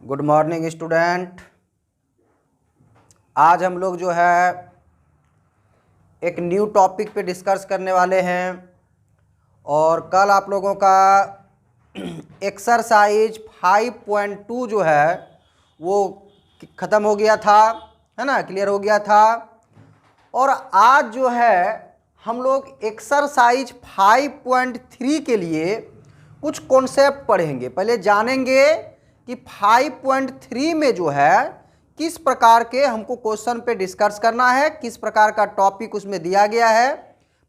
Good morning student. आज हम लोग जो है एक न्यू टॉपिक पे डिस्कस करने वाले हैं और कल आप लोगों का एक्सरसाइज 5.2 जो है वो ख़त्म हो गया था, है ना, क्लियर हो गया था। और आज जो है हम लोग एक्सरसाइज 5.3 के लिए कुछ कॉन्सेप्ट पढ़ेंगे। पहले जानेंगे कि 5.3 में जो है किस प्रकार के हमको क्वेश्चन पे डिस्कस करना है, किस प्रकार का टॉपिक उसमें दिया गया है।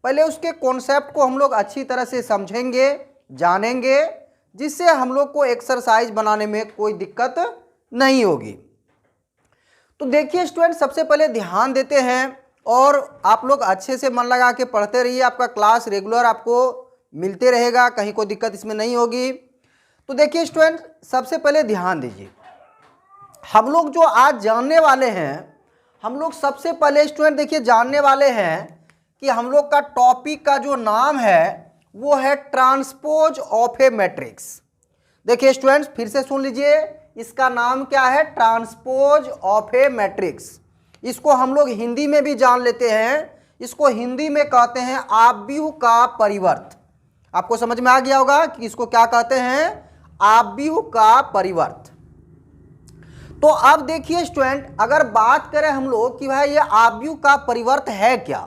पहले उसके कॉन्सेप्ट को हम लोग अच्छी तरह से समझेंगे, जानेंगे, जिससे हम लोग को एक्सरसाइज बनाने में कोई दिक्कत नहीं होगी। तो देखिए स्टूडेंट, सबसे पहले ध्यान देते हैं और आप लोग अच्छे से मन लगा के पढ़ते रहिए। आपका क्लास रेगुलर आपको मिलते रहेगा, कहीं कोई दिक्कत इसमें नहीं होगी। तो देखिए स्टूडेंट, सबसे पहले ध्यान दीजिए, हम लोग जो आज जानने वाले हैं, हम लोग सबसे पहले स्टूडेंट देखिए जानने वाले हैं कि हम लोग का टॉपिक का जो नाम है वो है ट्रांसपोज ऑफ ए मैट्रिक्स। देखिए स्टूडेंट्स, फिर से सुन लीजिए, इसका नाम क्या है? Transpose of A matrix. इसको हम लोग हिंदी में भी जान लेते हैं, इसको हिंदी में कहते हैं आव्यूह का परिवर्त। आपको समझ में आ गया होगा कि इसको क्या कहते हैं? आव्यूह का परिवर्त। तो अब देखिए स्टूडेंट, अगर बात करें हम लोग कि भाई ये आव्यूह का परिवर्त है क्या,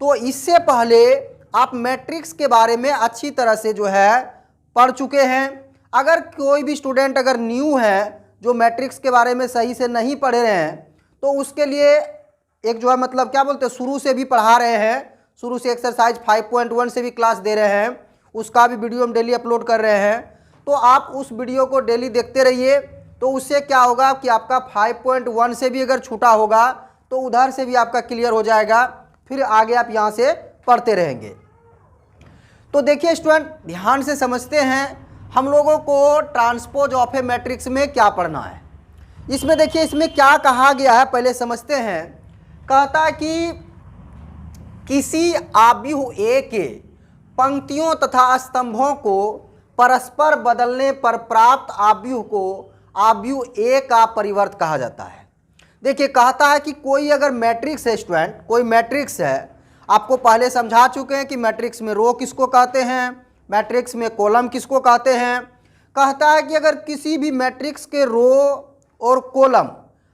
तो इससे पहले आप मैट्रिक्स के बारे में अच्छी तरह से जो है पढ़ चुके हैं। अगर कोई भी स्टूडेंट अगर न्यू है, जो मैट्रिक्स के बारे में सही से नहीं पढ़े रहे हैं, तो उसके लिए एक जो है मतलब क्या बोलते हैं, शुरू से भी पढ़ा रहे हैं, शुरू से एक्सरसाइज 5.1 से भी क्लास दे रहे हैं, उसका भी वीडियो हम डेली अपलोड कर रहे हैं। तो आप उस वीडियो को डेली देखते रहिए, तो उससे क्या होगा कि आपका 5.1 से भी अगर छूटा होगा तो उधर से भी आपका क्लियर हो जाएगा, फिर आगे आप यहाँ से पढ़ते रहेंगे। तो देखिए स्टूडेंट, ध्यान से समझते हैं हम लोगों को ट्रांसपोज ऑफ ए मैट्रिक्स में क्या पढ़ना है। इसमें देखिए इसमें क्या कहा गया है, पहले समझते हैं। कहता है कि किसी आव्यूह ए के पंक्तियों तथा स्तंभों को परस्पर बदलने पर प्राप्त आव्यूह को आव्यूह ए का परिवर्त कहा जाता है। देखिए कहता है कि कोई अगर मैट्रिक्स है स्टूडेंट, कोई मैट्रिक्स है, आपको पहले समझा चुके हैं कि मैट्रिक्स में रो किसको कहते हैं, मैट्रिक्स में कॉलम किसको कहते हैं। कहता है कि अगर किसी भी मैट्रिक्स के रो और कॉलम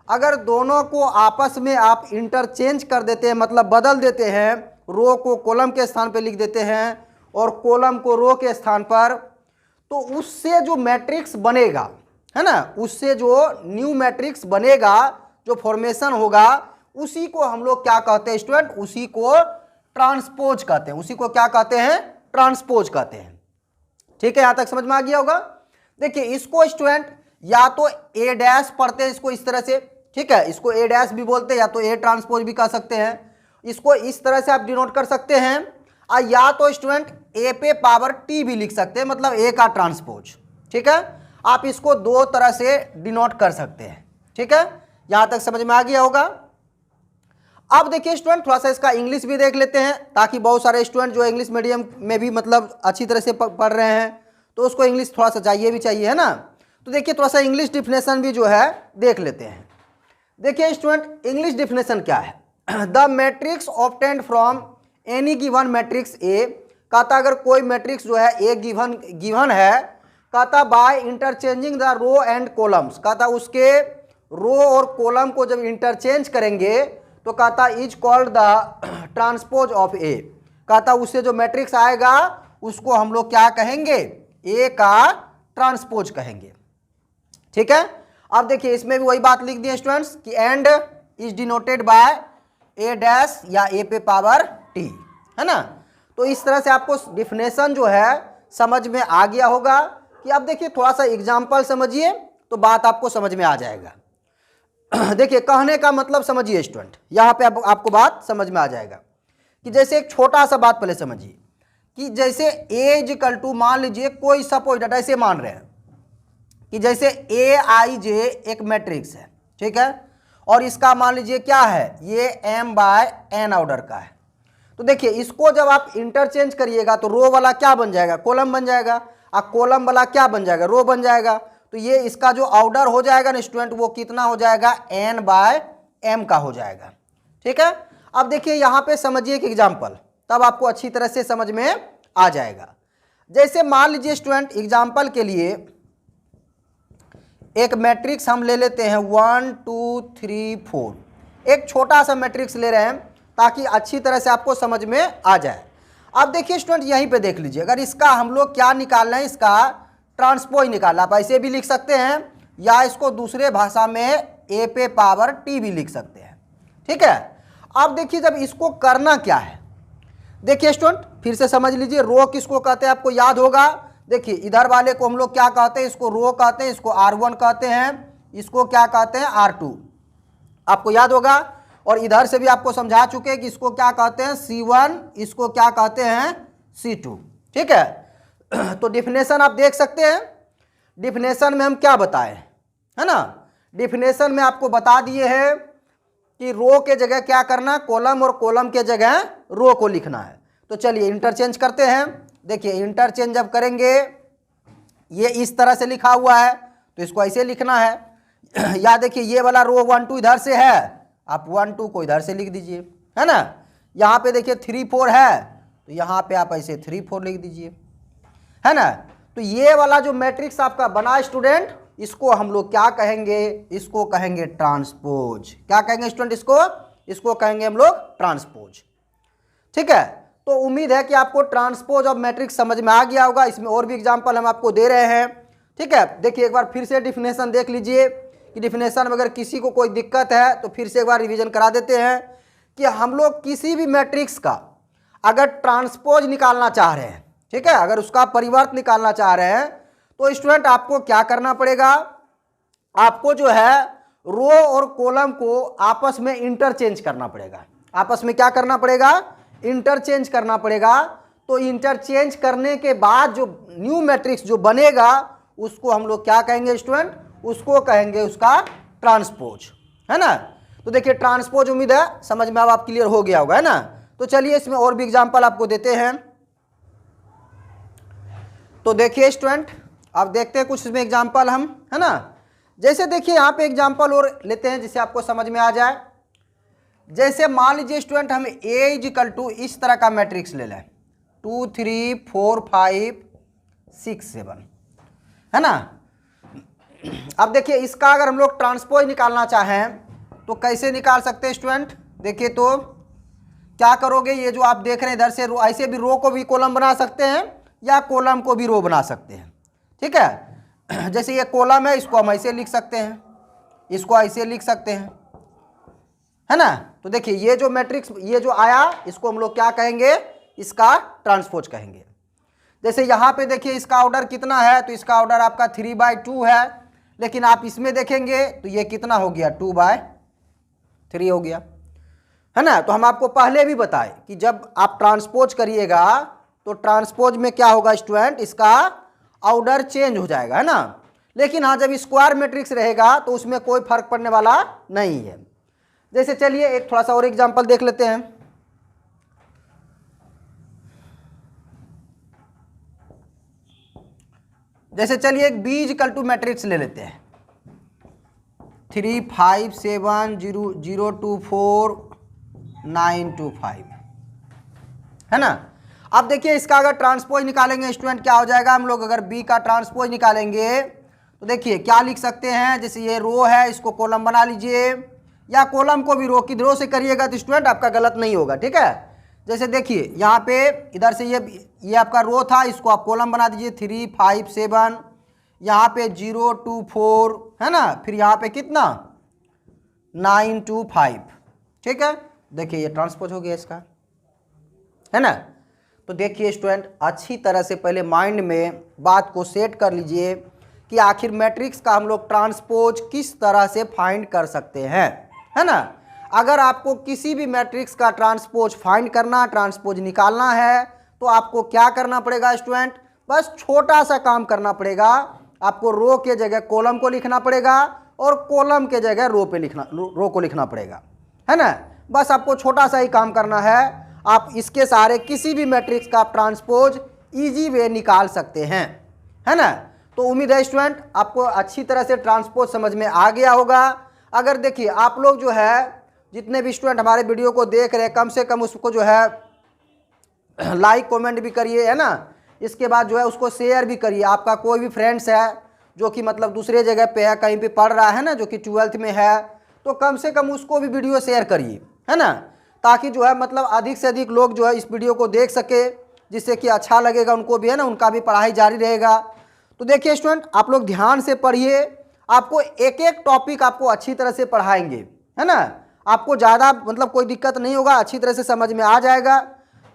अगर दोनों को आपस में आप इंटरचेंज कर देते हैं, मतलब बदल देते हैं, रो को कॉलम के स्थान पर लिख देते हैं और कॉलम को रो के स्थान पर, तो उससे जो मैट्रिक्स बनेगा, है ना, उससे जो न्यू मैट्रिक्स बनेगा, जो फॉर्मेशन होगा, उसी को हम लोग क्या कहते हैं स्टूडेंट? उसी को ट्रांसपोज कहते हैं। उसी को क्या कहते हैं? ट्रांसपोज कहते हैं। ठीक है, यहां तक समझ में आ गया होगा। देखिए इसको स्टूडेंट या तो ए डैश पढ़ते हैं, इसको इस तरह से, ठीक है, इसको ए डैश भी बोलते हैं, या तो ए ट्रांसपोज भी कह सकते हैं। इसको इस तरह से आप डिनोट कर सकते हैं, और या तो स्टूडेंट ए पे पावर टी भी लिख सकते हैं, मतलब ए का ट्रांसपोज। ठीक है, आप इसको दो तरह से डिनोट कर सकते हैं। ठीक है, यहां तक समझ में आ गया होगा। अब देखिए स्टूडेंट, थोड़ा सा इसका इंग्लिश भी देख लेते हैं, ताकि बहुत सारे स्टूडेंट जो इंग्लिश मीडियम में भी मतलब अच्छी तरह से पढ़ रहे हैं, तो उसको इंग्लिश थोड़ा सा चाहिए भी चाहिए, है ना। तो देखिए थोड़ा सा इंग्लिश डिफिनेशन भी जो है देख लेते हैं। देखिए स्टूडेंट, इंग्लिश डिफिनेशन क्या है? The matrix obtained from any given matrix A. कहता अगर कोई मैट्रिक्स जो है ए गिवन है, कहता by interchanging the row and columns. कहता उसके रो और कॉलम को जब इंटरचेंज करेंगे तो कहता is called the transpose of A. कहता उससे जो मैट्रिक्स आएगा उसको हम लोग क्या कहेंगे? ए का ट्रांसपोज कहेंगे। ठीक है, अब देखिए इसमें भी वही बात लिख दी है स्टूडेंट्स कि and is denoted by A dash या ए पे पावर टी, है ना। तो इस तरह से आपको डिफिनेशन जो है समझ में आ गया होगा। कि अब देखिए थोड़ा सा एग्जाम्पल समझिए तो बात आपको समझ में आ जाएगा। देखिए कहने का मतलब समझिए स्टूडेंट, यहाँ पे आपको बात समझ में आ जाएगा। कि जैसे एक छोटा सा बात पहले समझिए कि जैसे ए इज इक्वल टू, मान लीजिए कोई सपोज डाटा ऐसे मान रहे हैं कि जैसे ए आई जे एक मैट्रिक्स है, ठीक है, और इसका मान लीजिए क्या है, ये m बाय n ऑर्डर का है। तो देखिए इसको जब आप इंटरचेंज करिएगा तो रो वाला क्या बन जाएगा? कॉलम बन जाएगा, और कॉलम वाला क्या बन जाएगा? रो बन जाएगा। तो ये इसका जो ऑर्डर हो जाएगा ना स्टूडेंट वो कितना हो जाएगा, n/m का हो जाएगा। ठीक है, अब देखिए यहाँ पे समझिए एक एग्जाम्पल, तब आपको अच्छी तरह से समझ में आ जाएगा। जैसे मान लीजिए स्टूडेंट एग्जाम्पल के लिए एक मैट्रिक्स हम ले लेते हैं 1 2 3 4, एक छोटा सा मैट्रिक्स ले रहे हैं ताकि अच्छी तरह से आपको समझ में आ जाए। अब देखिए स्टूडेंट यहीं पे देख लीजिए, अगर इसका हम लोग क्या निकालना है, इसका ट्रांसपोज निकालना। आप ऐसे भी लिख सकते हैं या इसको दूसरे भाषा में a पे पावर t भी लिख सकते हैं। ठीक है, अब देखिए जब इसको करना क्या है, देखिए स्टूडेंट फिर से समझ लीजिए, रो किसको कहते हैं आपको याद होगा। देखिए इधर वाले को हम लोग क्या कहते हैं, इसको रो कहते हैं, इसको r1 कहते हैं, इसको क्या कहते हैं r2, आपको याद होगा। और इधर से भी आपको समझा चुके हैं कि इसको क्या कहते हैं c1, इसको क्या कहते हैं c2। ठीक है, तो डिफिनेशन आप देख सकते हैं, डिफिनेशन में हम क्या बताए है ना, डिफिनेशन में आपको बता दिए हैं कि रो के जगह क्या करना, कॉलम, और कॉलम के जगह रो को लिखना है। तो चलिए इंटरचेंज करते हैं। देखिए इंटरचेंज जब करेंगे, ये इस तरह से लिखा हुआ है तो इसको ऐसे लिखना है। या देखिए ये वाला रो 1 2 इधर से है, आप 1 2 को इधर से लिख दीजिए, है ना। यहाँ पे देखिए 3 4 है तो यहाँ पे आप ऐसे 3 4 लिख दीजिए, है ना। तो ये वाला जो मैट्रिक्स आपका बना स्टूडेंट, इसको हम लोग क्या कहेंगे, इसको कहेंगे ट्रांसपोज। क्या कहेंगे स्टूडेंट, इसको कहेंगे हम लोग ट्रांसपोज। ठीक है, तो उम्मीद है कि आपको ट्रांसपोज ऑफ मैट्रिक्स समझ में आ गया होगा। इसमें और भी एग्जांपल हम आपको दे रहे हैं। ठीक है, देखिए एक बार फिर से डिफिनेशन देख लीजिए कि डिफिनेशन में अगर किसी को कोई दिक्कत है तो फिर से एक बार रिवीजन करा देते हैं कि हम लोग किसी भी मैट्रिक्स का अगर ट्रांसपोज निकालना चाह रहे हैं, ठीक है, अगर उसका परिवर्त निकालना चाह रहे हैं तो स्टूडेंट आपको क्या करना पड़ेगा, आपको जो है रो और कॉलम को आपस में इंटरचेंज करना पड़ेगा। आपस में क्या करना पड़ेगा, इंटरचेंज करना पड़ेगा। तो इंटरचेंज करने के बाद जो न्यू मैट्रिक्स जो बनेगा उसको हम लोग क्या कहेंगे स्टूडेंट, उसको कहेंगे उसका ट्रांसपोज, है ना। तो देखिए ट्रांसपोज उम्मीद है समझ में अब आप क्लियर हो गया होगा, है ना। तो चलिए इसमें और भी एग्जांपल आपको देते हैं। तो देखिए स्टूडेंट अब देखते हैं कुछ इसमें एग्जांपल हम, है ना। जैसे देखिए यहाँ पे एग्जांपल और लेते हैं जिससे आपको समझ में आ जाए। जैसे मान लीजिए स्टूडेंट हम A = इस तरह का मैट्रिक्स ले लें 2 3 4 5 6 7, है ना। अब देखिए इसका अगर हम लोग ट्रांसपोज निकालना चाहें तो कैसे निकाल सकते हैं स्टूडेंट। देखिए तो क्या करोगे, ये जो आप देख रहे हैं इधर से रो, ऐसे भी रो को भी कॉलम बना सकते हैं या कॉलम को भी रो बना सकते हैं। ठीक है, जैसे ये कॉलम है इसको हम ऐसे लिख सकते हैं, इसको ऐसे लिख सकते हैं, है ना। तो देखिए ये जो मैट्रिक्स ये जो आया इसको हम लोग क्या कहेंगे, इसका ट्रांसपोज कहेंगे। जैसे यहाँ पे देखिए इसका ऑर्डर कितना है, तो इसका ऑर्डर आपका 3/2 है, लेकिन आप इसमें देखेंगे तो ये कितना हो गया 2/3 हो गया, है ना। तो हम आपको पहले भी बताए कि जब आप ट्रांसपोज करिएगा तो ट्रांसपोज में क्या होगा स्टूडेंट, इसका ऑर्डर चेंज हो जाएगा, है ना। लेकिन हाँ जब स्क्वायर मैट्रिक्स रहेगा तो उसमें कोई फर्क पड़ने वाला नहीं है। जैसे चलिए एक थोड़ा सा और एग्जांपल देख लेते हैं। जैसे चलिए एक B = मैट्रिक्स ले लेते हैं 3 5 7 0 0 2 4 9 2 5, है ना। अब देखिए इसका अगर ट्रांसपोज निकालेंगे स्टूडेंट क्या हो जाएगा, हम लोग अगर B का ट्रांसपोज निकालेंगे तो देखिए क्या लिख सकते हैं। जैसे ये रो है इसको कॉलम बना लीजिए, या कॉलम को भी रो की रो से करिएगा तो स्टूडेंट आपका गलत नहीं होगा। ठीक है, जैसे देखिए यहाँ पे इधर से ये आपका रो था, इसको आप कॉलम बना दीजिए 3 5 7, यहाँ पे 0 2 4, है ना, फिर यहाँ पे कितना 9 2 5। ठीक है, देखिए ये ट्रांसपोज हो गया इसका, है ना। तो देखिए स्टूडेंट अच्छी तरह से पहले माइंड में बात को सेट कर लीजिए कि आखिर मैट्रिक्स का हम लोग ट्रांसपोज किस तरह से फाइंड कर सकते हैं, है ना। अगर आपको किसी भी मैट्रिक्स का ट्रांसपोज फाइंड करना, ट्रांसपोज निकालना है तो आपको क्या करना पड़ेगा स्टूडेंट, बस छोटा सा काम करना पड़ेगा। आपको रो के जगह कॉलम को लिखना पड़ेगा और कॉलम के जगह रो को लिखना पड़ेगा, है ना। बस आपको छोटा सा ही काम करना है। आप इसके सहारे किसी भी मैट्रिक्स का ट्रांसपोज इजी वे निकाल सकते हैं, है ना। तो उम्मीद है स्टूडेंट आपको अच्छी तरह से ट्रांसपोर्ट समझ में आ गया होगा। अगर देखिए आप लोग जो है जितने भी स्टूडेंट हमारे वीडियो को देख रहे हैं कम से कम उसको जो है लाइक कमेंट भी करिए, है ना। इसके बाद जो है उसको शेयर भी करिए। आपका कोई भी फ्रेंड्स है जो कि मतलब दूसरे जगह पे है, कहीं पे पढ़ रहा है ना, जो कि 12th में है, तो कम से कम उसको भी वीडियो शेयर करिए, है ना, ताकि जो है मतलब अधिक से अधिक लोग जो है इस वीडियो को देख सके, जिससे कि अच्छा लगेगा उनको भी, है ना, उनका भी पढ़ाई जारी रहेगा। तो देखिए स्टूडेंट आप लोग ध्यान से पढ़िए, आपको एक एक टॉपिक आपको अच्छी तरह से पढ़ाएंगे, है ना। आपको ज़्यादा मतलब कोई दिक्कत नहीं होगा, अच्छी तरह से समझ में आ जाएगा।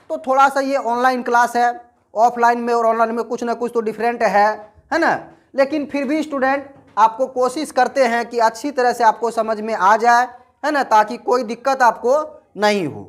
तो थोड़ा सा ये ऑनलाइन क्लास है, ऑफलाइन में और ऑनलाइन में कुछ ना कुछ तो डिफरेंट है ना। लेकिन फिर भी स्टूडेंट आपको कोशिश करते हैं कि अच्छी तरह से आपको समझ में आ जाए, है ना, ताकि कोई दिक्कत आपको नहीं हो।